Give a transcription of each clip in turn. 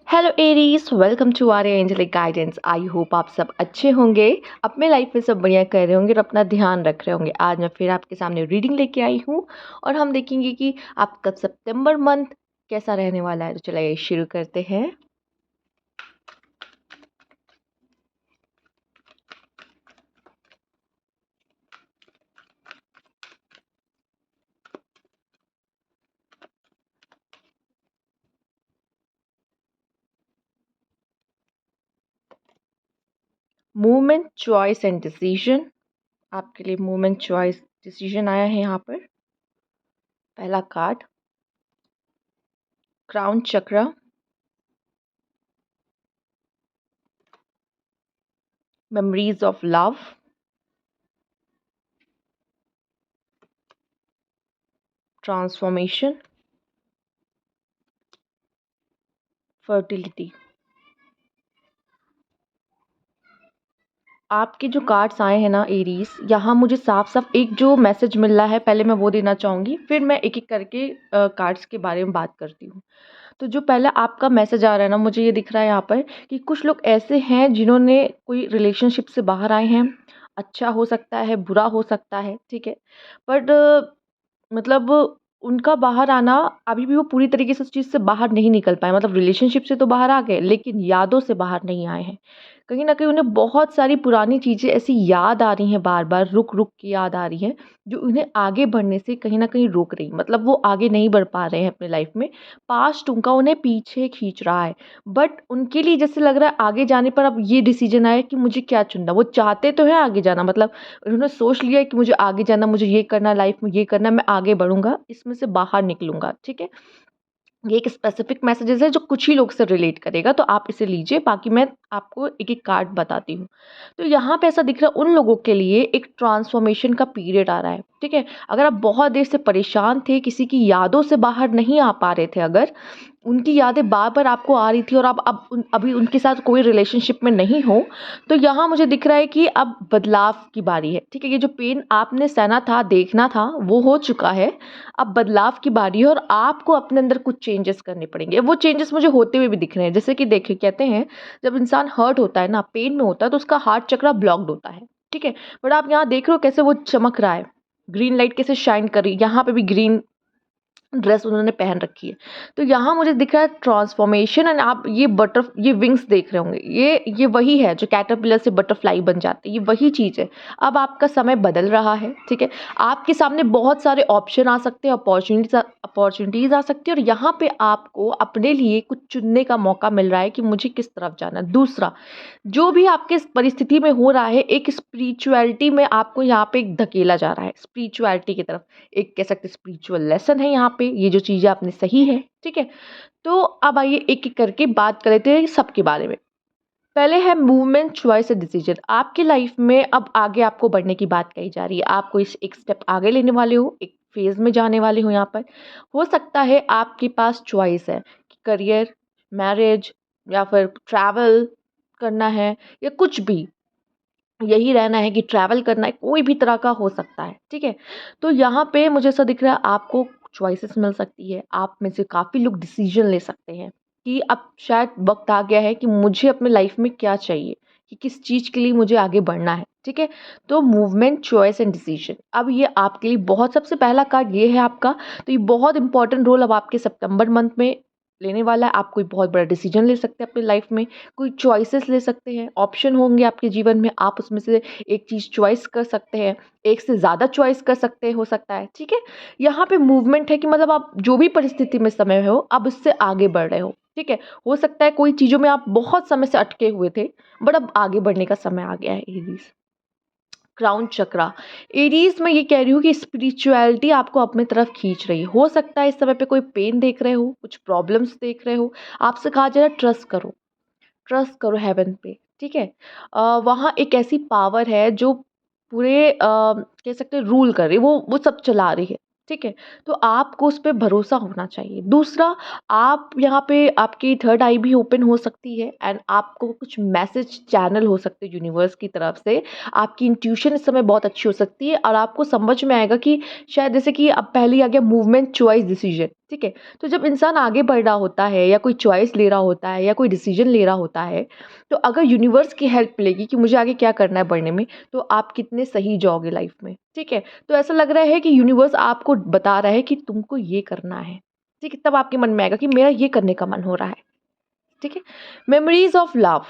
Hello Aries, welcome to our angelic guidance. I hope आप सब अच्छे होंगे, अपने लाइफ में सब बढ़िया कर रहे होंगे और अपना ध्यान रख रहे होंगे। आज मैं फिर आपके सामने रीडिंग लेके आई हूँ और हम देखेंगे कि आपका सितंबर मंथ कैसा रहने वाला है। तो चलिए शुरू करते हैं। Movement, choice and decision. आपके लिए मूवमेंट, चॉइस, डिसीजन आया है यहाँ पर। पहला कार्ड, क्राउन चक्र, memories of love, transformation, fertility. आपके जो कार्ड्स आए हैं ना एरीज, यहाँ मुझे साफ साफ एक जो मैसेज मिल रहा है, पहले मैं वो देना चाहूँगी, फिर मैं एक एक करके कार्ड्स के बारे में बात करती हूँ। तो जो पहला आपका मैसेज आ रहा है ना, मुझे ये दिख रहा है यहाँ पर कि कुछ लोग ऐसे हैं जिन्होंने कोई रिलेशनशिप से बाहर आए हैं। अच्छा हो सकता है, बुरा हो सकता है, ठीक है। बट मतलब उनका बाहर आना, अभी भी वो पूरी तरीके से उस चीज़ से बाहर नहीं निकल पाए। मतलब रिलेशनशिप से तो बाहर आ गए, लेकिन यादों से बाहर नहीं आए हैं। कहीं न कहीं उन्हें बहुत सारी पुरानी चीज़ें ऐसी याद आ रही हैं, बार-बार रुक-रुक के याद आ रही हैं, जो उन्हें आगे बढ़ने से कहीं न कहीं रोक रही हैं। मतलब वो आगे नहीं बढ़ पा रहे हैं अपने लाइफ़ में। पास्ट उनका उन्हें पीछे खींच रहा है। बट उनके लिए जैसे लग रहा है आगे जाने पर अब ये डिसीज़न आया कि मुझे क्या चुनना। वो चाहते तो हैं आगे जाना, मतलब उन्होंने सोच लिया है कि मुझे आगे जाना, मुझे ये करना, लाइफ़ में ये करना, मैं आगे बढ़ूँगा, इसमें से बाहर निकलूँगा, ठीक है। ये एक स्पेसिफिक मैसेजेस है जो कुछ ही लोग से रिलेट करेगा, तो आप इसे लीजिए, बाकी मैं आपको एक-एक कार्ड बताती हूँ। तो यहाँ पे ऐसा दिख रहा है उन लोगों के लिए एक ट्रांसफॉर्मेशन का पीरियड आ रहा है, ठीक है। अगर आप बहुत देर से परेशान थे, किसी की यादों से बाहर नहीं आ पा रहे थे, अगर उनकी यादें बार-बार आपको आ रही थी और आप अब अभी उनके साथ कोई रिलेशनशिप में नहीं हो, तो यहाँ मुझे दिख रहा है कि अब बदलाव की बारी है, ठीक है। ये जो पेन आपने सहना था, देखना था, वो हो चुका है। अब बदलाव की बारी है और आपको अपने अंदर कुछ चेंजेस करने पड़ेंगे। वो चेंजेस मुझे होते हुए भी दिख रहे हैं। जैसे कि देखिए, कहते हैं जब इंसान हर्ट होता है ना, पेन में होता है, तो उसका हार्ट चक्र ब्लॉक्ड होता है, ठीक है। बट आप यहाँ देख रहे हो कैसे वो चमक रहा है, ग्रीन लाइट कैसे शाइन कर रही है। यहाँ पे भी ग्रीन ड्रेस उन्होंने पहन रखी है। तो यहाँ मुझे दिख रहा है ट्रांसफॉर्मेशन। एंड आप ये विंग्स देख रहे होंगे, ये वही है जो कैटरपिलर से बटरफ्लाई बन जाते हैं, ये वही चीज़ है। अब आपका समय बदल रहा है, ठीक है। आपके सामने बहुत सारे ऑप्शन आ सकते हैं, अपॉर्चुनिटीज़ आ सकती है, और यहाँ पे आपको अपने लिए कुछ चुनने का मौका मिल रहा है कि मुझे किस तरफ जाना है। दूसरा, जो भी आपके इस परिस्थिति में हो रहा है, एक स्पिरिचुअलिटी में आपको यहाँ पे एक धकेला जा रहा है, स्पिरिचुअलिटी की तरफ। एक कह सकते स्पिरिचुअल लेसन है यहाँ पे, ये जो चीज़ें आपने सही है, ठीक है। तो अब आइए एक एक करके बात कर लेते हैं सबके बारे में। पहले है मूवमेंट, चॉइस एंड डिसीजन। आपकी लाइफ में अब आगे आपको बढ़ने की बात कही जा रही है। आपको इस एक स्टेप आगे लेने वाले हो, एक फेज में जाने वाले हो। यहाँ पर हो सकता है आपके पास चॉइस है कि करियर, मैरिज, या फिर ट्रैवल करना है, या कुछ भी, यही रहना है कि ट्रैवल करना है, कोई भी तरह का हो सकता है, ठीक है। तो यहाँ पे मुझे ऐसा दिख रहा है आपको चॉइसेस मिल सकती है। आप में से काफ़ी लोग डिसीजन ले सकते हैं कि अब शायद वक्त आ गया है कि मुझे अपने लाइफ में क्या चाहिए, कि किस चीज़ के लिए मुझे आगे बढ़ना है, ठीक है। तो मूवमेंट, चॉइस एंड डिसीजन, अब ये आपके लिए बहुत, सबसे पहला कार्ड ये है आपका। तो ये बहुत इंपॉर्टेंट रोल अब आपके सितंबर मंथ में लेने वाला है। आप कोई बहुत बड़ा डिसीजन ले सकते हैं अपनी लाइफ में, कोई चॉइसेस ले सकते हैं, ऑप्शन होंगे आपके जीवन में, आप उसमें से एक चीज़ चॉइस कर सकते हैं, एक से ज़्यादा चॉइस कर सकते हैं, हो सकता है, ठीक है। यहाँ पे मूवमेंट है कि मतलब आप जो भी परिस्थिति में समय हो, अब उससे आगे बढ़ रहे हो, ठीक है। हो सकता है कोई चीज़ों में आप बहुत समय से अटके हुए थे, बट अब आगे बढ़ने का समय आ गया है। एरीज, क्राउन चक्रा। एरीज में ये कह रही हूँ कि स्पिरिचुअलिटी आपको अपनी तरफ खींच रही है। हो सकता है इस समय पे कोई पेन देख रहे हो, कुछ प्रॉब्लम्स देख रहे हो, आपसे कहा जा रहा है ट्रस्ट करो, ट्रस्ट करो हेवन पे, ठीक है। वहाँ एक ऐसी पावर है जो पूरे कह सकते हैं रूल कर रही है, वो सब चला रही है, ठीक है। तो आपको उस पे भरोसा होना चाहिए। दूसरा, आप यहाँ पे आपकी थर्ड आई भी ओपन हो सकती है, एंड आपको कुछ मैसेज चैनल हो सकते हैं यूनिवर्स की तरफ से। आपकी इंट्यूशन इस समय बहुत अच्छी हो सकती है और आपको समझ में आएगा कि शायद, जैसे कि अब पहले आ गया मूवमेंट, चॉइस, डिसीजन, ठीक है? तो जब इंसान आगे बढ़ रहा होता है या कोई चॉइस ले रहा होता है या कोई डिसीज़न ले रहा होता है, तो अगर यूनिवर्स की हेल्प लेगी कि मुझे आगे क्या करना है बढ़ने में, तो आप कितने सही जाओगे लाइफ़ में, ठीक है? तो ऐसा लग रहा है कि यूनिवर्स आपको बता रहा है कि तुमको ये करना है, ठीक है? तब आपके मन में आएगा कि मेरा ये करने का मन हो रहा है, ठीक है? मेमोरीज़ ऑफ लव,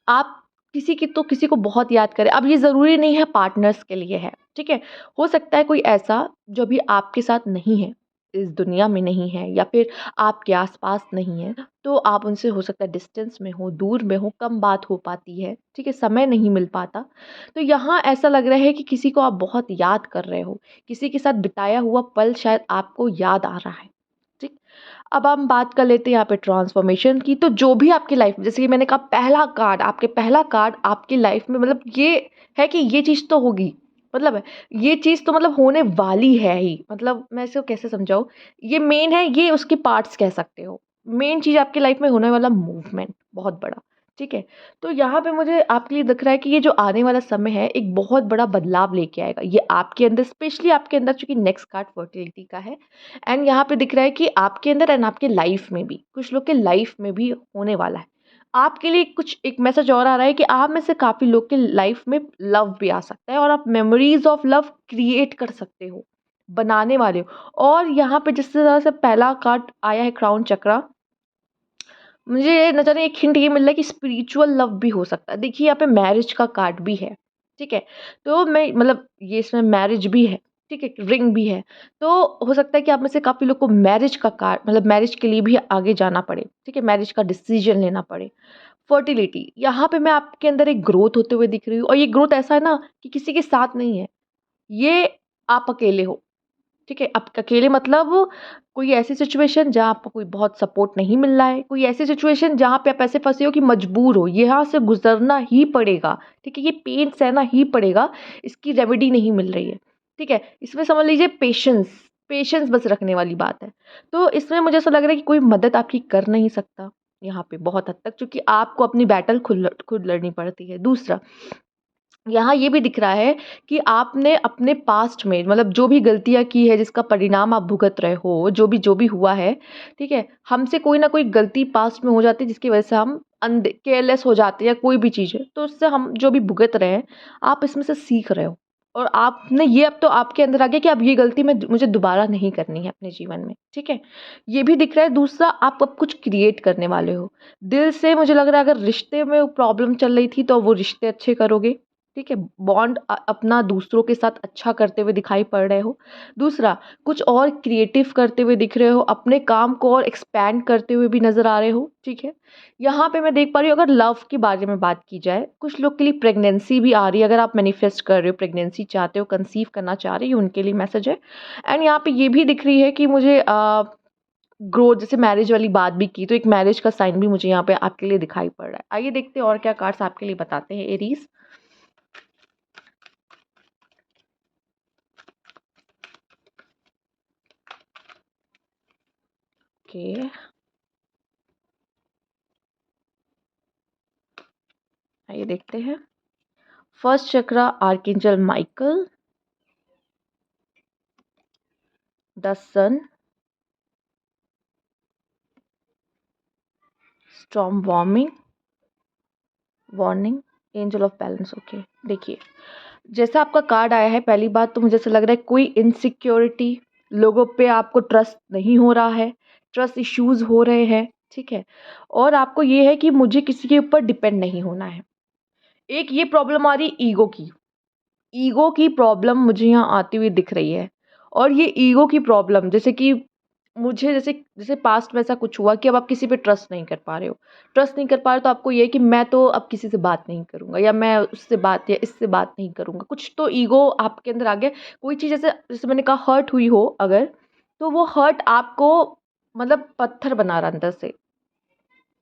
आप किसी को बहुत याद करें। अब ये ज़रूरी नहीं है पार्टनर्स के लिए है, ठीक है? हो सकता है कोई ऐसा जो अभी आपके साथ नहीं है, इस दुनिया में नहीं है या फिर आपके आस-पास नहीं है, तो आप उनसे हो सकता है डिस्टेंस में हो, दूर में हो, कम बात हो पाती है, ठीक है? समय नहीं मिल पाता। तो यहाँ ऐसा लग रहा है कि किसी को आप बहुत याद कर रहे हो, किसी के साथ बिताया हुआ पल शायद आपको याद आ रहा है, ठीक? अब हम बात कर लेते हैं यहाँ पे ट्रांसफॉर्मेशन की। तो जो भी आपकी लाइफ में, जैसे कि मैंने कहा पहला कार्ड आपकी लाइफ में, मतलब ये है कि ये चीज़ तो होगी, मतलब ये चीज़ तो मतलब होने वाली है ही, मतलब मैं इसको कैसे समझाऊँ, ये मेन है, ये उसके पार्ट्स कह सकते हो। मेन चीज़ आपकी लाइफ में होने वाला मूवमेंट बहुत बड़ा, ठीक है? तो यहाँ पे मुझे आपके लिए दिख रहा है कि ये जो आने वाला समय है एक बहुत बड़ा बदलाव लेके आएगा। ये आपके अंदर, स्पेशली आपके अंदर, चूँकि नेक्स्ट कार्ड फर्टिलिटी का है, एंड यहाँ पे दिख रहा है कि आपके अंदर एंड आपके लाइफ में भी, कुछ लोग के लाइफ में भी होने वाला है। आपके लिए कुछ एक मैसेज और आ रहा है कि आप में से काफ़ी लोग के लाइफ में लव भी आ सकता है और आप मेमोरीज ऑफ लव क्रिएट कर सकते हो, बनाने वाले हो। और यहाँ पे जिस तरह से पहला कार्ड आया है क्राउन चक्रा, मुझे ये नज़र एक हिंट ये मिल रहा है कि स्पिरिचुअल लव भी हो सकता है। देखिए यहाँ पे मैरिज का कार्ड भी है, ठीक है? तो मैं मतलब ये इसमें मैरिज भी है, ठीक है? रिंग भी है। तो हो सकता है कि आप में से काफ़ी लोग को मैरिज का कार्ड, मतलब मैरिज के लिए भी आगे जाना पड़े, ठीक है? मैरिज का डिसीजन लेना पड़े। फर्टिलिटी, यहाँ पे मैं आपके अंदर एक ग्रोथ होते हुए दिख रही हूँ और ये ग्रोथ ऐसा है ना कि किसी के साथ नहीं है, ये आप अकेले हो। ठीक है? आप अकेले मतलब कोई ऐसी सिचुएशन जहाँ आपको कोई बहुत सपोर्ट नहीं मिल रहा है, कोई ऐसी सिचुएशन जहाँ पे आप ऐसे फँसे हो कि मजबूर हो, यहाँ से गुज़रना ही पड़ेगा, ठीक है? ये पेन सहना ही पड़ेगा, इसकी रेमेडी नहीं मिल रही है, ठीक है? इसमें समझ लीजिए पेशेंस, पेशेंस बस रखने वाली बात है। तो इसमें मुझे ऐसा लग रहा है कि कोई मदद आपकी कर नहीं सकता यहाँ पे बहुत हद तक, क्योंकि आपको अपनी बैटल खुद लड़नी पड़ती है। दूसरा, यहाँ ये भी दिख रहा है कि आपने अपने पास्ट में, मतलब जो भी गलतियाँ की है, जिसका परिणाम आप भुगत रहे हो, जो भी हुआ है, ठीक है? हमसे कोई ना कोई गलती पास्ट में हो जाती है जिसकी वज़ह से हम केयरलेस हो जाते हैं या कोई भी चीज़ है। तो उससे हम जो भी भुगत रहे हैं, आप इसमें से सीख रहे हो और आपने ये, अब तो आपके अंदर आ गया कि अब ये गलती मुझे दोबारा नहीं करनी है अपने जीवन में, ठीक है? ये भी दिख रहा है। दूसरा, आप अब कुछ क्रिएट करने वाले हो। दिल से मुझे लग रहा है अगर रिश्ते में प्रॉब्लम चल रही थी, तो वो रिश्ते अच्छे करोगे। ठीक है? बॉन्ड अपना दूसरों के साथ अच्छा करते हुए दिखाई पड़ रहे हो। दूसरा, कुछ और क्रिएटिव करते हुए दिख रहे हो, अपने काम को और एक्सपैंड करते हुए भी नज़र आ रहे हो, ठीक है? यहाँ पे मैं देख पा रही हूँ, अगर लव के बारे में बात की जाए, कुछ लोग के लिए प्रेगनेंसी भी आ रही है। अगर आप मैनिफेस्ट कर रहे हो, प्रेगनेंसी चाहते हो, कंसीव करना चाह रहे हो, उनके लिए मैसेज है। एंड यहाँ पे ये भी दिख रही है कि मुझे ग्रोथ, जैसे मैरिज वाली बात भी की, तो एक मैरिज का साइन भी मुझे यहाँ पे आपके लिए दिखाई पड़ रहा है। आइए देखते हैं और क्या कार्ड्स आपके लिए बताते हैं एरीज़। ओके, आइए देखते हैं। First chakra archangel Michael, the sun, storm warming, warning, angel of balance. Okay, देखिए जैसा आपका कार्ड आया है, पहली बात तो मुझे ऐसा लग रहा है कोई इनसिक्योरिटी, लोगों पे आपको ट्रस्ट नहीं हो रहा है, ट्रस्ट इश्यूज हो रहे हैं, ठीक है? और आपको ये है कि मुझे किसी के ऊपर डिपेंड नहीं होना है। एक ये प्रॉब्लम आ रही ईगो की, ईगो की प्रॉब्लम मुझे यहाँ आती हुई दिख रही है। और ये ईगो की प्रॉब्लम, जैसे कि मुझे जैसे जैसे पास्ट में ऐसा कुछ हुआ कि अब आप किसी पे ट्रस्ट नहीं कर पा रहे हो। ट्रस्ट नहीं कर पा रहे हो तो आपको ये है कि मैं तो अब किसी से बात नहीं करूँगा या मैं उससे बात या इससे बात नहीं करूँगा। कुछ तो ईगो आपके अंदर आ गया। कोई चीज़ जैसे जैसे मैंने कहा हर्ट हुई हो अगर, तो वो हर्ट आपको मतलब पत्थर बना रहा है अंदर से।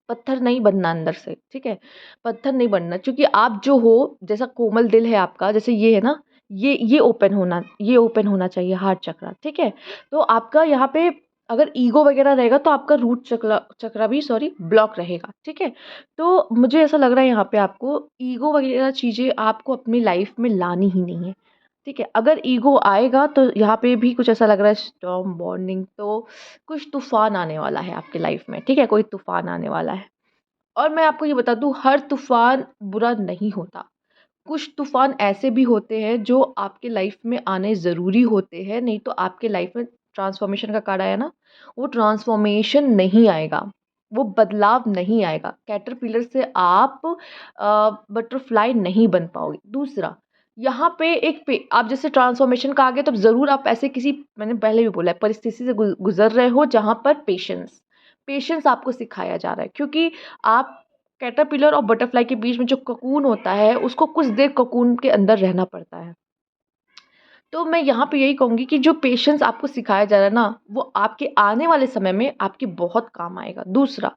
पत्थर नहीं बनना अंदर से, ठीक है? पत्थर नहीं बनना, क्योंकि आप जो हो, जैसा कोमल दिल है आपका, जैसे ये है ना, ये ओपन होना चाहिए हार्ट चक्रा, ठीक है? तो आपका यहाँ पे अगर ईगो वगैरह रहेगा तो आपका रूट चक्रा चक्रा भी सॉरी ब्लॉक रहेगा, ठीक है? तो मुझे ऐसा लग रहा है यहाँ पे आपको ईगो वगैरह चीज़ें आपको अपनी लाइफ में लानी ही नहीं है। ठीक है। अगर ईगो आएगा तो यहाँ पे भी कुछ ऐसा लग रहा है स्टॉर्म वार्निंग, तो कुछ तूफान आने वाला है आपके लाइफ में, ठीक है, कोई तूफान आने वाला है। और मैं आपको ये बता दूँ, हर तूफान बुरा नहीं होता। कुछ तूफान ऐसे भी होते हैं जो आपके लाइफ में आने ज़रूरी होते हैं, नहीं तो आपके लाइफ में ट्रांसफॉर्मेशन का कार्ड आया ना, वो ट्रांसफॉर्मेशन नहीं आएगा, वो बदलाव नहीं आएगा। कैटरपिलर से आप बटरफ्लाई नहीं बन पाओगे। दूसरा, यहाँ पे एक पे आप जैसे ट्रांसफॉर्मेशन का आ गया, तो ज़रूर आप ऐसे किसी, मैंने पहले भी बोला है, परिस्थिति से गुजर रहे हो जहाँ पर पेशेंस पेशेंस आपको सिखाया जा रहा है, क्योंकि आप कैटरपिलर और बटरफ्लाई के बीच में जो ककून होता है, उसको कुछ देर ककून के अंदर रहना पड़ता है। तो मैं यहाँ पे यही कहूँगी कि जो पेशेंस आपको सिखाया जा रहा है ना, वो आपके आने वाले समय में आपके बहुत काम आएगा। दूसरा,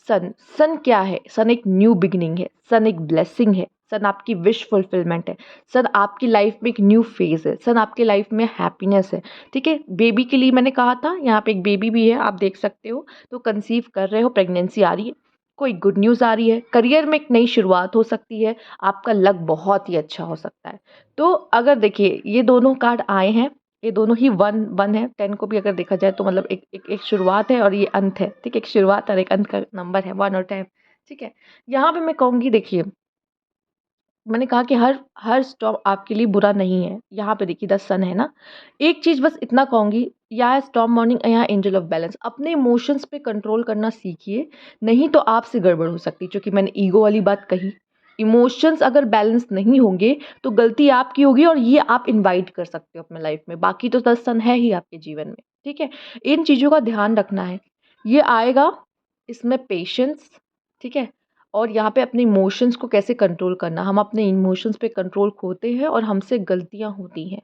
सन सन क्या है? सन एक न्यू बिगिनिंग है, सन एक ब्लेसिंग है, सन आपकी विश फुलफिलमेंट है, सन आपकी लाइफ में एक न्यू फेज़ है, सन आपकी लाइफ में हैप्पीनेस है, ठीक है? बेबी के लिए मैंने कहा था, यहाँ पे एक बेबी भी है, आप देख सकते हो, तो कंसीव कर रहे हो, प्रेगनेंसी आ रही है, कोई गुड न्यूज़ आ रही है, करियर में एक नई शुरुआत हो सकती है, आपका लक बहुत ही अच्छा हो सकता है। तो अगर देखिए ये दोनों कार्ड आए हैं, ये दोनों ही 1 1 है, 10 को भी अगर देखा जाए तो मतलब एक शुरुआत है और ये अंत है, ठीक है? एक शुरुआत और एक अंत का नंबर है 1 और 10, ठीक है? यहाँ पे मैं कहूँगी, देखिए, मैंने कहा कि हर हर स्टॉर्म आपके लिए बुरा नहीं है। यहाँ पे देखिए 10 सन है ना, एक चीज़ बस इतना कहूँगी, या स्टॉर्म मॉर्निंग या एंजल ऑफ बैलेंस, अपने इमोशंस पे कंट्रोल करना सीखिए, नहीं तो आपसे गड़बड़ हो सकती है, क्योंकि मैंने ईगो वाली बात कही। इमोशंस अगर बैलेंस नहीं होंगे तो गलती आपकी होगी, और ये आप इनवाइट कर सकते हो अपने लाइफ में। बाकी तो 10 सन है ही आपके जीवन में, ठीक है? इन चीज़ों का ध्यान रखना है। ये आएगा, इसमें पेशेंस, ठीक है? और यहाँ पे अपने इमोशंस को कैसे कंट्रोल करना, हम अपने इमोशंस पे कंट्रोल खोते हैं और हमसे गलतियाँ होती हैं,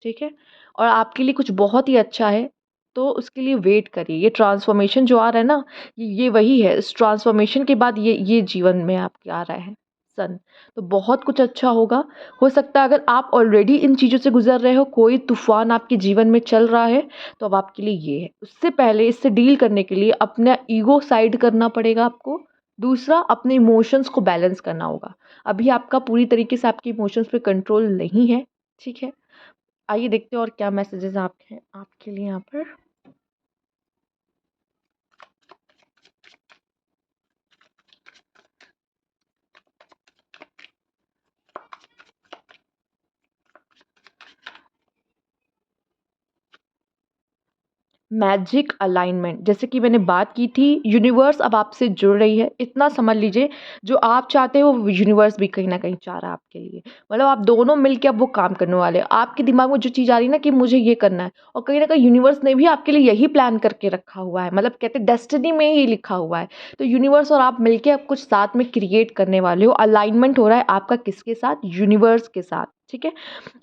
ठीक है? और आपके लिए कुछ बहुत ही अच्छा है, तो उसके लिए वेट करिए। ये ट्रांसफॉर्मेशन जो आ रहा है ना, ये वही है। इस ट्रांसफॉर्मेशन के बाद ये जीवन में आपके आ रहा है सन, तो बहुत कुछ अच्छा होगा। हो सकता है अगर आप ऑलरेडी इन चीज़ों से गुजर रहे हो, कोई तूफान आपके जीवन में चल रहा है, तो अब आपके लिए ये है। उससे पहले इससे डील करने के लिए अपना ईगो साइड करना पड़ेगा आपको। दूसरा, अपने इमोशंस को बैलेंस करना होगा। अभी आपका पूरी तरीके से आपके इमोशंस पे कंट्रोल नहीं है, ठीक है? आइए देखते हैं और क्या मैसेजेस आपके हैं आपके लिए यहाँ पर। मैजिक अलाइनमेंट, जैसे कि मैंने बात की थी, यूनिवर्स अब आपसे जुड़ रही है। इतना समझ लीजिए, जो आप चाहते हो वो यूनिवर्स भी कहीं न कहीं चाह रहा है आपके लिए। मतलब आप दोनों मिलके अब वो काम करने वाले हो। आपके दिमाग में जो चीज़ आ रही है ना कि मुझे ये करना है, और कहीं न कहीं यूनिवर्स ने भी आपके लिए यही प्लान करके रखा हुआ है। मतलब कहते हैं डेस्टिनी में ही लिखा हुआ है। तो यूनिवर्स और आप मिलके अब कुछ साथ में क्रिएट करने वाले हो। अलाइनमेंट हो रहा है आपका किसके साथ? यूनिवर्स के साथ, ठीक है?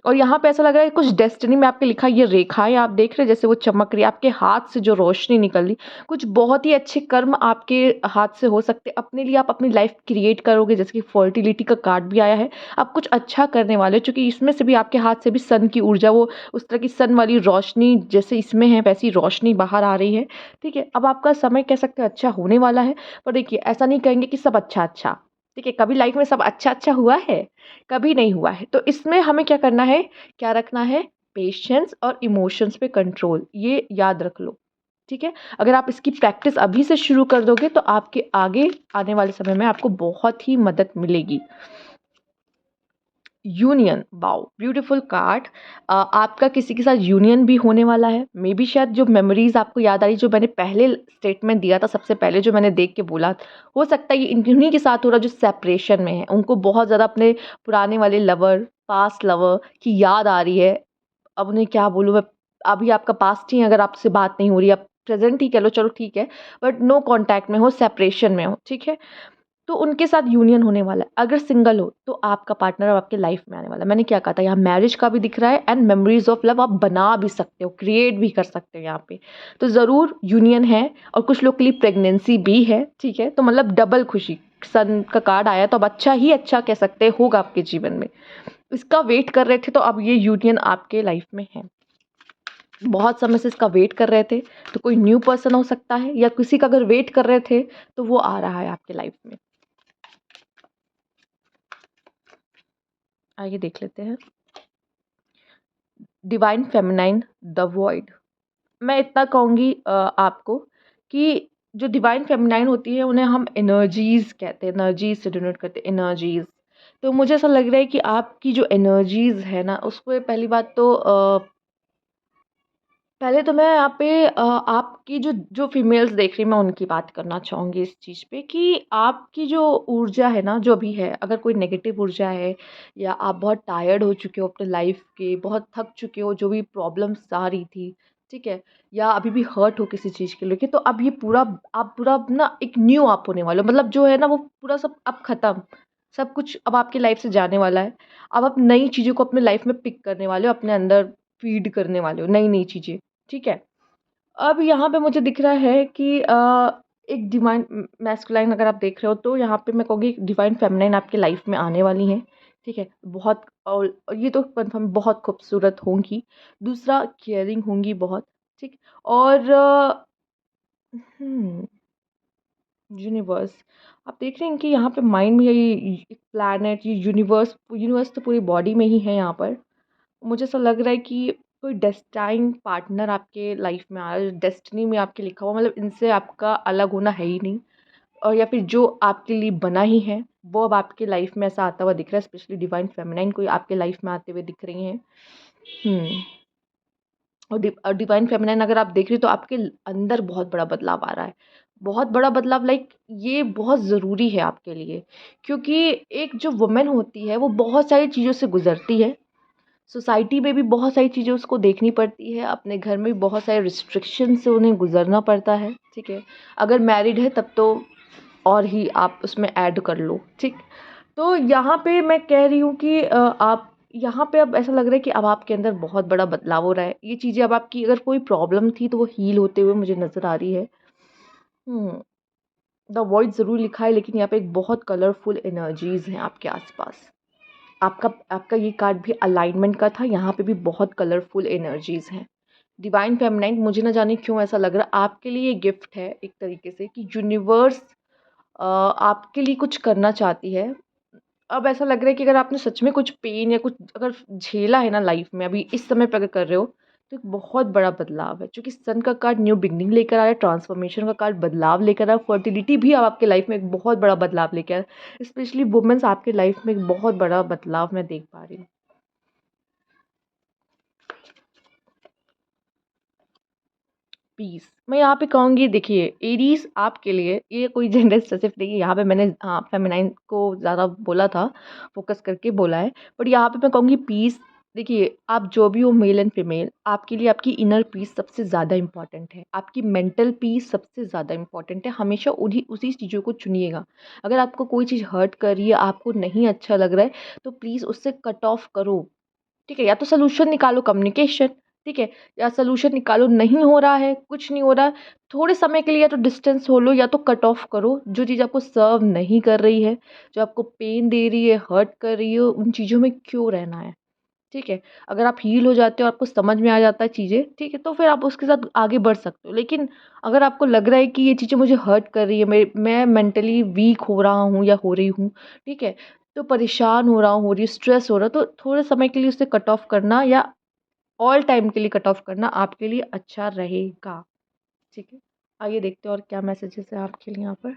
और यहाँ पे ऐसा लग रहा है कुछ डेस्टिनी में आपके लिखा है, ये रेखाएँ आप देख रहे हैं जैसे वो चमक रही है, आपके हाथ से जो रोशनी निकल रही, कुछ बहुत ही अच्छे कर्म आपके हाथ से हो सकते हैं। अपने लिए आप अपनी लाइफ क्रिएट करोगे, जैसे कि फर्टिलिटी का कार्ड भी आया है। आप कुछ अच्छा करने वाले हो, क्योंकि इसमें से भी आपके हाथ से भी सन की ऊर्जा, वो उस तरह की सन वाली रोशनी जैसे इसमें है, वैसी रोशनी बाहर आ रही है, ठीक है? अब आपका समय कह सकते हैं अच्छा होने वाला है। पर देखिए, ऐसा नहीं कहेंगे कि सब अच्छा-अच्छा, ठीक है? कभी लाइफ में सब अच्छा-अच्छा हुआ है? कभी नहीं हुआ है। तो इसमें हमें क्या करना है, क्या रखना है? पेशेंस और इमोशंस पे कंट्रोल, ये याद रख लो, ठीक है? अगर आप इसकी प्रैक्टिस अभी से शुरू कर दोगे तो आपके आगे आने वाले समय में आपको बहुत ही मदद मिलेगी। Union, wow! Beautiful card. आपका किसी के साथ यूनियन भी होने वाला है। मे बी शायद जो मेमोरीज़ आपको याद आ रही, जो मैंने पहले स्टेटमेंट दिया था, सबसे पहले जो मैंने देख के बोला, हो सकता है ये इन्हीं के साथ हो रहा है जो सेपरेशन में है। उनको बहुत ज़्यादा अपने पुराने वाले लवर, पास्ट लवर की याद आ रही है। अब उन्हें क्या बोलूँ मैं, अभी आपका पास्ट ही अगर आपसे बात नहीं हो रही, आप प्रेज़ेंट ही कह लो, चलो ठीक है, बट नो कॉन्टैक्ट में हो, सेपरेशन में हो, ठीक है? तो उनके साथ यूनियन होने वाला है। अगर सिंगल हो तो आपका पार्टनर अब आपके लाइफ में आने वाला है। मैंने क्या कहा था, यहाँ मैरिज का भी दिख रहा है एंड मेमोरीज ऑफ लव आप बना भी सकते हो, क्रिएट भी कर सकते हो यहाँ पे। तो ज़रूर यूनियन है, और कुछ लोग के लिए प्रेगनेंसी भी है, ठीक है? तो मतलब डबल खुशी, सन का कार्ड आया तो अब अच्छा ही अच्छा कह सकते हैं होगा आपके जीवन में। इसका वेट कर रहे थे तो अब ये यूनियन आपके लाइफ में है। बहुत समय से इसका वेट कर रहे थे, तो कोई न्यू पर्सन हो सकता है, या किसी का अगर वेट कर रहे थे तो वो आ रहा है आपके लाइफ में। आइए देख लेते हैं। Divine feminine the void. मैं इतना कहूँगी आपको कि जो डिवाइन फेमिनाइन होती है उन्हें हम एनर्जीज़ कहते हैं, एनर्जीज़ से डिनोट करते हैं, एनर्जीज़। तो मुझे ऐसा लग रहा है कि आपकी जो एनर्जीज़ है ना, उसपे पहली बात तो पहले तो मैं यहाँ पे आपकी जो जो फीमेल्स देख रही हैं, मैं उनकी बात करना चाहूँगी इस चीज़ पे कि आपकी जो ऊर्जा है ना, जो भी है, अगर कोई नेगेटिव ऊर्जा है या आप बहुत टायर्ड हो चुके हो अपने लाइफ के, बहुत थक चुके हो, जो भी प्रॉब्लम्स आ रही थी, ठीक है? या अभी भी हर्ट हो किसी चीज़ को लेके, तो अब ये पूरा आप पूरा ना एक न्यू आप होने वाले हो। मतलब जो है ना, वो पूरा सब अब ख़त्म, सब कुछ अब आपकी लाइफ से जाने वाला है। अब आप नई चीज़ों को अपने लाइफ में पिक करने वाले हो, अपने अंदर फ़ीड करने वाले हो, नई-नई चीज़ें। ठीक है। अब यहाँ पे मुझे दिख रहा है कि एक डिवाइन मैस्कुलाइन अगर आप देख रहे हो, तो यहाँ पे मैं कहूँगी डिवाइन फेमिनाइन आपकी लाइफ में आने वाली हैं। ठीक है। बहुत, और ये तो कन्फर्म बहुत खूबसूरत होंगी। दूसरा केयरिंग होंगी बहुत। ठीक। और यूनिवर्स, आप देख रहे हैं कि यहाँ पे माइंड में ये एक प्लैनेट, ये यूनिवर्स यूनिवर्स तो पूरी बॉडी में ही है यहाँ पर। मुझे ऐसा लग रहा है कि कोई डेस्टाइन पार्टनर आपके लाइफ में आ रहा है, डेस्टिनी में आपके लिखा हुआ, मतलब इनसे आपका अलग होना है ही नहीं। और या फिर जो आपके लिए बना ही है, वो अब आपके लाइफ में ऐसा आता हुआ दिख रहा है, स्पेशली डिवाइन फेमिनाइन कोई आपके लाइफ में आते हुए दिख रही हैं। हम्म और डिवाइन फेमिनाइन अगर आप देख रहे हो, तो आपके अंदर बहुत बड़ा बदलाव आ रहा है। बहुत बड़ा बदलाव, लाइक ये बहुत ज़रूरी है आपके लिए, क्योंकि एक जो वुमेन होती है वो बहुत सारी चीज़ों से गुजरती है। सोसाइटी में भी बहुत सारी चीज़ें उसको देखनी पड़ती है, अपने घर में भी बहुत सारे रिस्ट्रिक्शन से उन्हें गुजरना पड़ता है। ठीक है। अगर मैरिड है तब तो और ही आप उसमें ऐड कर लो। ठीक। तो यहाँ पे मैं कह रही हूँ कि आप यहाँ पे अब ऐसा लग रहा है कि अब आपके अंदर बहुत बड़ा बदलाव हो रहा है। ये चीज़ें अब आपकी अगर कोई प्रॉब्लम थी तो वो हील होते हुए मुझे नज़र आ रही है। हम्म द वॉइड ज़रूर लिखा है, लेकिन यहाँ पे एक बहुत कलरफुल एनर्जीज़ हैं आपके आसपास। आपका आपका ये कार्ड भी अलाइनमेंट का था, यहाँ पे भी बहुत कलरफुल एनर्जीज़ हैं। डिवाइन फेमिनाइन, मुझे ना जाने क्यों ऐसा लग रहा है आपके लिए ये गिफ्ट है एक तरीके से, कि यूनिवर्स आपके लिए कुछ करना चाहती है। अब ऐसा लग रहा है कि अगर आपने सच में कुछ पेन या कुछ अगर झेला है ना लाइफ में, अभी इस समय पे अगर कर रहे हो, तो एक बहुत बड़ा बदलाव है। क्योंकि सन का कार्ड न्यू बिगनिंग लेकर आया है, ट्रांसफॉर्मेशन का कार्ड बदलाव लेकर आया, फर्टिलिटी भी अब आपके लाइफ में एक बहुत बड़ा बदलाव लेकर आया। स्पेशली वुमेन्स आपके लाइफ में एक बहुत बड़ा बदलाव मैं देख पा रही हूँ। पीस, मैं यहाँ पे कहूँगी, देखिए एरीज आपके लिए ये कोई जेंडर स्पेसिफिक नहीं है। यहाँ पे मैंने हाँ फेमिनाइन को ज़्यादा बोला था, फोकस करके बोला है। बट यहाँ पे मैं कहूँगी पीस। देखिए आप जो भी हो, मेल एंड फीमेल, आपके लिए आपकी इनर पीस सबसे ज़्यादा इंपॉर्टेंट है, आपकी मेंटल पीस सबसे ज़्यादा इंपॉर्टेंट है। हमेशा उन्हीं उसी चीज़ों को चुनिएगा। अगर आपको कोई चीज़ हर्ट कर रही है, आपको नहीं अच्छा लग रहा है, तो प्लीज़ उससे कट ऑफ करो। ठीक है। या तो सोल्यूशन निकालो, कम्युनिकेशन। ठीक है। या सोल्यूशन निकालो, नहीं हो रहा है, कुछ नहीं हो रहा, थोड़े समय के लिए या तो डिस्टेंस हो लो या तो कट ऑफ करो। जो चीज़ आपको सर्व नहीं कर रही है, जो आपको पेन दे रही है, हर्ट कर रही है, उन चीज़ों में क्यों रहना है। ठीक है। अगर आप हील हो जाते हो, आपको समझ में आ जाता है चीज़ें, ठीक है, तो फिर आप उसके साथ आगे बढ़ सकते हो। लेकिन अगर आपको लग रहा है कि ये चीज़ें मुझे हर्ट कर रही है, मैं मेंटली वीक हो रहा हूँ या हो रही हूँ, ठीक है, तो परेशान हो रहा हूँ, हो रही हूँ, स्ट्रेस हो रहा है, तो थोड़े समय के लिए उसे कट ऑफ करना या ऑल टाइम के लिए कट ऑफ करना आपके लिए अच्छा रहेगा। ठीक है। आइए देखते हैं और क्या मैसेजेस है आपके लिए यहाँ पर।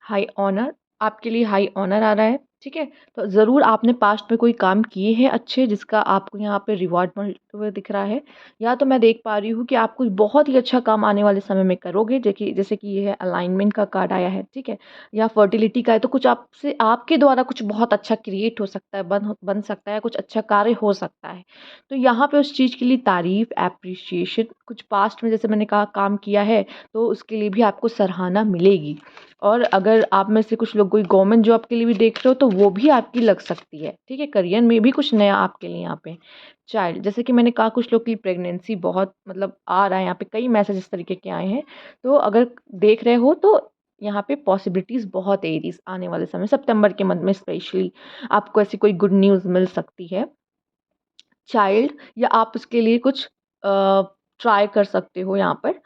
हाई ऑनर, आपके लिए हाई ऑनर आ रहा है। ठीक है। तो ज़रूर आपने पास्ट में कोई काम किए हैं अच्छे, जिसका आपको यहाँ पे रिवॉर्ड मिलते हुए दिख रहा है। या तो मैं देख पा रही हूँ कि आप कुछ बहुत ही अच्छा काम आने वाले समय में करोगे, जैसे कि ये है अलाइनमेंट का कार्ड आया है। ठीक है। या फर्टिलिटी का है, तो कुछ आपसे आपके द्वारा कुछ बहुत अच्छा क्रिएट हो सकता है, बन सकता है, कुछ अच्छा कार्य हो सकता है। तो यहाँ पे उस चीज़ के लिए तारीफ, एप्रिसिएशन, कुछ पास्ट में जैसे मैंने कहा काम किया है, तो उसके लिए भी आपको सराहना मिलेगी। और अगर आप में से कुछ लोग कोई गवर्नमेंट जॉब के लिए भी देख रहे हो, तो वो भी आपकी लग सकती है। ठीक है। करियर में भी कुछ नया आपके लिए यहाँ पे। चाइल्ड, जैसे कि मैंने कहा, कुछ लोग की प्रेगनेंसी बहुत मतलब आ रहा है, यहाँ पे कई मैसेज इस तरीके के आए हैं। तो अगर देख रहे हो तो यहाँ पे पॉसिबिलिटीज़ बहुत है एरीज, आने वाले समय सितंबर के मंथ में स्पेशली आपको ऐसी कोई गुड न्यूज़ मिल सकती है। चाइल्ड, या आप उसके लिए कुछ ट्राई कर सकते हो यहाँ पर।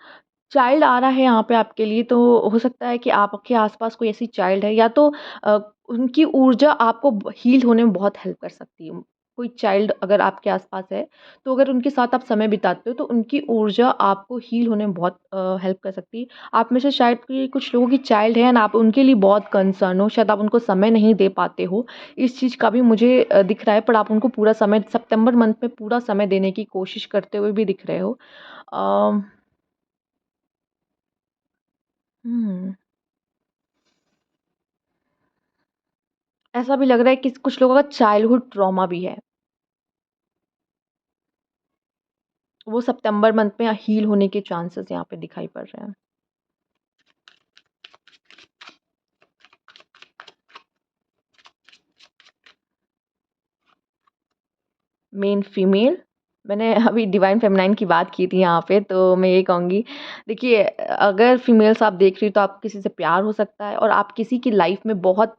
चाइल्ड आ रहा है यहाँ पे आपके लिए, तो हो सकता है कि आपके आस-पास कोई ऐसी चाइल्ड है, या तो अ, उनकी ऊर्जा आपको हील होने में बहुत हेल्प कर सकती है। कोई चाइल्ड अगर आपके आस-पास है, तो अगर उनके साथ आप समय बिताते हो, तो उनकी ऊर्जा आपको हील होने में बहुत हेल्प कर सकती है। आप में से शायद कोई कुछ लोगों की चाइल्ड है एंड आप उनके लिए बहुत कंसर्न हो, शायद आप उनको समय नहीं दे पाते हो। इस चीज़ का भी मुझे दिख रहा है, पर आप उनको पूरा समय सितंबर मंथ में पूरा समय देने की कोशिश करते हुए भी दिख रहे हो। अ, हुँ। ऐसा भी लग रहा है कि कुछ लोगों का चाइल्डहुड ट्रॉमा भी है। वो सितंबर मंथ में हील होने के चांसेस यहाँ पे दिखाई पड़ रहे हैं। मेन फीमेल, मैंने अभी डिवाइन फेमिनाइन की बात की थी यहाँ पे, तो मैं यही कहूँगी, देखिए अगर फीमेल्स आप देख रही हो, तो आपको किसी से प्यार हो सकता है और आप किसी की लाइफ में बहुत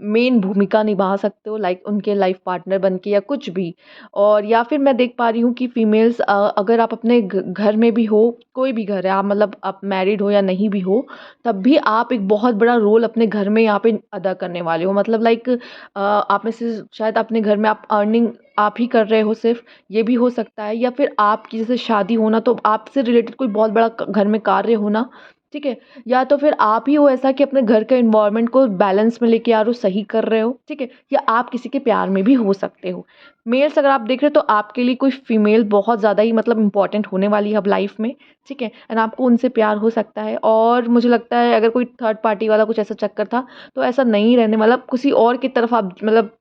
मेन भूमिका निभा सकते हो, लाइक उनके लाइफ पार्टनर बन के या कुछ भी। और या फिर मैं देख पा रही हूँ कि फीमेल्स, अगर आप अपने घर में भी हो, कोई भी घर है, आप मतलब आप मैरिड हो या नहीं भी हो, तब भी आप एक बहुत बड़ा रोल अपने घर में यहाँ पे अदा करने वाले हो। मतलब लाइक आप में से शायद अपने घर में आप अर्निंग आप ही कर रहे हो सिर्फ, ये भी हो सकता है, या फिर आपकी जैसे शादी होना, तो आपसे रिलेटेड कोई बहुत बड़ा घर में कार्य होना, ठीक है? या तो फिर आप ही हो ऐसा कि अपने घर के एनवायरनमेंट को बैलेंस में लेके आ रहे हो, सही कर रहे हो, ठीक है? या आप किसी के प्यार में भी हो सकते हो। मेल्स अगर आप देख रहे हो, तो आपके लिए कोई फीमेल बहुत ज़्यादा ही मतलब इम्पोर्टेंट होने वाली है अब लाइफ में, ठीक है? एंड आपको उनसे प्यार हो सकता है, और मुझे लगता है अगर कोई थर्ड पार्टी वाला कुछ ऐसा चक्कर था, तो ऐसा नहीं रहने, मतलब किसी और की तरफ आप मतलब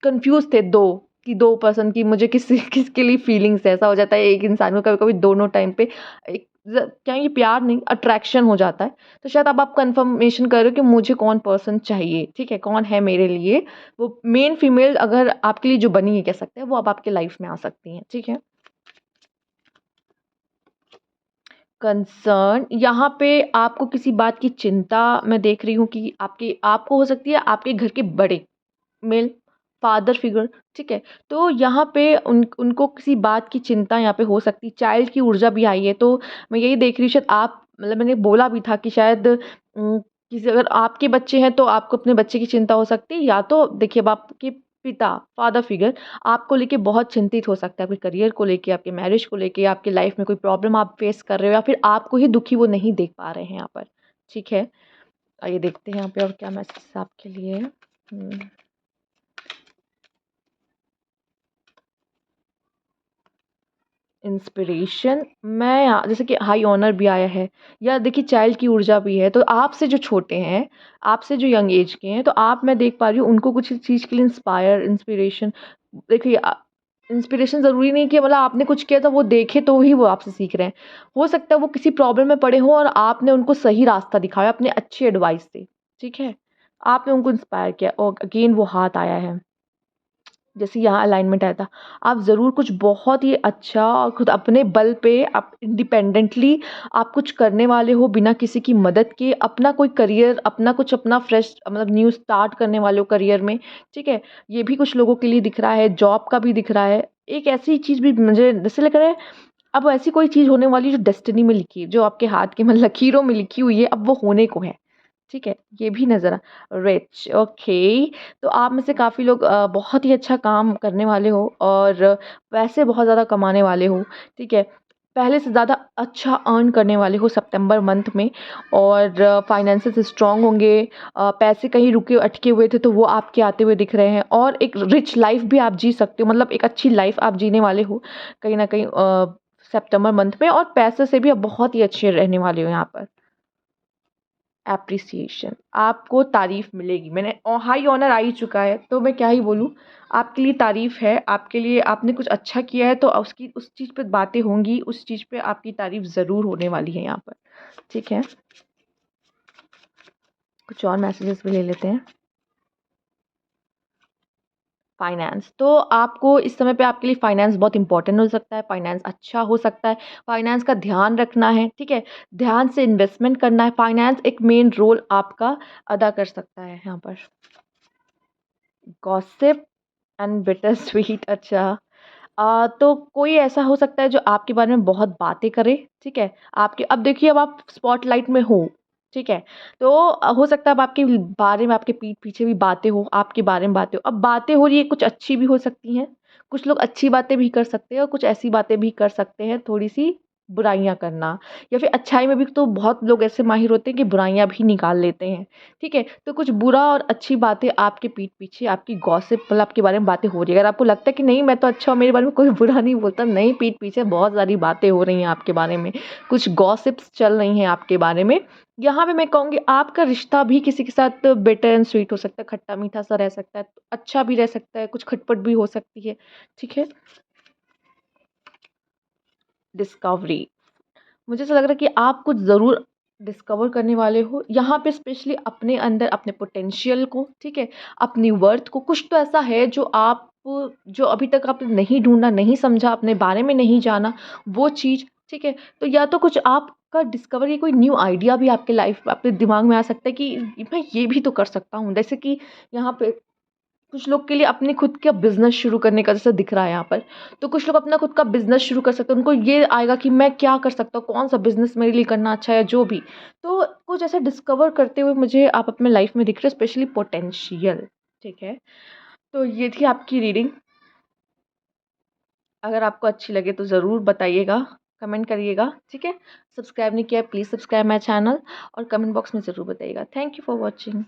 कन्फ्यूज़ थे 2, कि 2 पर्सन की मुझे किसके लिए फीलिंग्स है। ऐसा हो जाता है एक इंसान को कभी-कभी दोनों टाइम पे एक क्या ये प्यार नहीं, अट्रैक्शन हो जाता है। तो शायद अब आप कन्फर्मेशन कर रहे हो कि मुझे कौन पर्सन चाहिए, ठीक है? कौन है मेरे लिए? वो मेल फीमेल अगर आपके लिए जो बनी है, कह सकते हैं, वो अब आपके लाइफ में आ सकती हैं, ठीक है? कंसर्न यहाँ पे आपको किसी बात की चिंता मैं देख रही हूँ कि आपके आपको हो सकती है आपके घर के बड़े मेल फादर फिगर, ठीक है? तो यहाँ पे उनको किसी बात की चिंता यहाँ पे हो सकती है, चाइल्ड की ऊर्जा भी आई है, तो मैं यही देख रही हूँ, शायद आप मतलब मैंने बोला भी था कि शायद किसी अगर आपके बच्चे हैं, तो आपको अपने बच्चे की चिंता हो सकती है, या तो देखिए अब आपके पिता फादर फिगर आपको लेके बहुत चिंतित हो सकता है, आपके करियर को लेके, आपके मैरिज को लेके, आपकी लाइफ में कोई प्रॉब्लम आप फेस कर रहे हो, या फिर आपको ही दुखी वो नहीं देख पा रहे हैं यहाँ पर, ठीक है? आइए देखते हैं यहाँ पे और क्या मैसेज आपके लिए है। इंस्पिरेशन, मैं यहाँ जैसे कि हाई ऑनर भी आया है, या देखिए चाइल्ड की ऊर्जा भी है, तो आपसे जो छोटे हैं, आपसे जो यंग एज के हैं, तो आप मैं देख पा रही हूँ उनको कुछ चीज़ के लिए इंस्पिरेशन, देखिए इंस्पिरेशन ज़रूरी नहीं कि मतलब आपने कुछ किया था वो देखे तो ही वो आपसे सीख रहे हैं। हो सकता है वो किसी प्रॉब्लम में पड़े हों और आपने उनको सही रास्ता दिखाया अपने अच्छी एडवाइस से, ठीक है? आपने उनको इंस्पायर किया और अगेन वो हाथ आया है। जैसे यहाँ अलाइनमेंट आया था, आप ज़रूर कुछ बहुत ही अच्छा और खुद अपने बल पे आप इंडिपेंडेंटली आप कुछ करने वाले हो बिना किसी की मदद के, अपना कोई करियर, अपना कुछ अपना फ्रेश मतलब न्यू स्टार्ट करने वाले हो करियर में, ठीक है? ये भी कुछ लोगों के लिए दिख रहा है, जॉब का भी दिख रहा है। एक ऐसी चीज़ भी मुझे जैसे लग रहा है, अब ऐसी कोई चीज़ होने वाली है जो डेस्टिनी में लिखी है, जो आपके हाथ के मतलब लकीरों में लिखी हुई है, अब वो होने को है। ठीक है? ये भी नज़र आ रिच, ओके। तो आप में से काफ़ी लोग बहुत ही अच्छा काम करने वाले हो और पैसे बहुत ज़्यादा कमाने वाले हो, ठीक है? पहले से ज़्यादा अच्छा अर्न करने वाले हो सितंबर मंथ में, और फाइनेंसेस स्ट्रॉन्ग होंगे। पैसे कहीं रुके अटके हुए थे, तो वो आपके आते हुए दिख रहे हैं, और एक रिच लाइफ़ भी आप जी सकते हो, मतलब एक अच्छी लाइफ़ आप जीने वाले हो कहीं न कहीं सितंबर मंथ में, और पैसे से भी आप बहुत ही अच्छे रहने वाले हो यहाँ पर। एप्रिसिएशन, आपको तारीफ़ मिलेगी। मैंने हाई ऑनर आ ही चुका है, तो मैं क्या ही बोलूँ। आपके लिए तारीफ़ है, आपके लिए आपने कुछ अच्छा किया है, तो उसकी उस चीज़ पे बातें होंगी, उस चीज़ पे आपकी तारीफ़ ज़रूर होने वाली है यहाँ पर। ठीक है? कुछ और मैसेजेस भी ले लेते हैं। फाइनेंस, तो आपको इस समय पे आपके लिए फाइनेंस बहुत इंपॉर्टेंट हो सकता है, फाइनेंस अच्छा हो सकता है, फाइनेंस का ध्यान रखना है, ठीक है? ध्यान से इन्वेस्टमेंट करना है, फाइनेंस एक मेन रोल आपका अदा कर सकता है यहाँ पर। गॉसिप एंड बिटर स्वीट, अच्छा। तो कोई ऐसा हो सकता है जो आपके बारे में बहुत बातें करे, ठीक है? आपके अब देखिए अब आप स्पॉटलाइट में हो, ठीक है? तो हो सकता है अब आपके बारे में आपके पीठ पीछे भी बातें हो, आपके बारे में बातें हो। अब बातें हो रही है कुछ अच्छी भी हो सकती हैं, कुछ लोग अच्छी बातें भी कर सकते हैं और कुछ ऐसी बातें भी कर सकते हैं थोड़ी-सी बुराइयाँ करना या फिर अच्छाई में भी तो बहुत लोग ऐसे माहिर होते हैं कि बुराइयाँ भी निकाल लेते हैं, ठीक है? तो कुछ बुरा और अच्छी बातें आपके पीठ पीछे आपकी गॉसिप मतलब आपके बारे में बातें हो रही है। अगर आपको लगता है कि नहीं मैं तो अच्छा हूँ, मेरे बारे में कोई बुरा नहीं बोलता, नहीं पीठ पीछे बहुत सारी बातें हो रही हैं आपके बारे में, कुछ गॉसिप्स चल रही हैं आपके बारे में। यहाँ पे मैं कहूँगी आपका रिश्ता भी किसी के साथ बिटर एंड स्वीट हो सकता है, खट्टा-मीठा सा रह सकता है, अच्छा भी रह सकता है, कुछ खटपट भी हो सकती है, ठीक है? डिस्कवरी मुझे ऐसा लग रहा है कि आप कुछ ज़रूर डिस्कवर करने वाले हो यहाँ पे स्पेशली अपने अंदर अपने पोटेंशियल को, ठीक है? अपनी वर्थ को कुछ तो ऐसा है जो अभी तक आपने नहीं ढूँढा, नहीं समझा, अपने बारे में नहीं जाना वो चीज़, ठीक है? तो या तो कुछ आपका डिस्कवर या कोई न्यू आइडिया भी आपके लाइफ़ आपके दिमाग में आ सकता है कि मैं ये भी तो कर सकता हूँ। जैसे कि यहाँ पे कुछ लोग के लिए अपने खुद का बिज़नेस शुरू करने का जैसे दिख रहा है यहाँ पर, तो कुछ लोग अपना खुद का बिज़नेस शुरू कर सकते हैं। उनको ये आएगा कि मैं क्या कर सकता हूँ, कौन-सा बिज़नेस मेरे लिए करना अच्छा है या जो भी। तो कुछ ऐसा डिस्कवर करते हुए मुझे आप अपने लाइफ़ में दिख रहे हो स्पेशली पोटेंशियल, ठीक है? तो ये थी आपकी रीडिंग। अगर आपको अच्छी लगे तो ज़रूर बताइएगा, कमेंट करिएगा, ठीक है? सब्सक्राइब नहीं किया है प्लीज़ सब्सक्राइब माय चैनल और कमेंट बॉक्स में ज़रूर बताइएगा। Thank you for watching.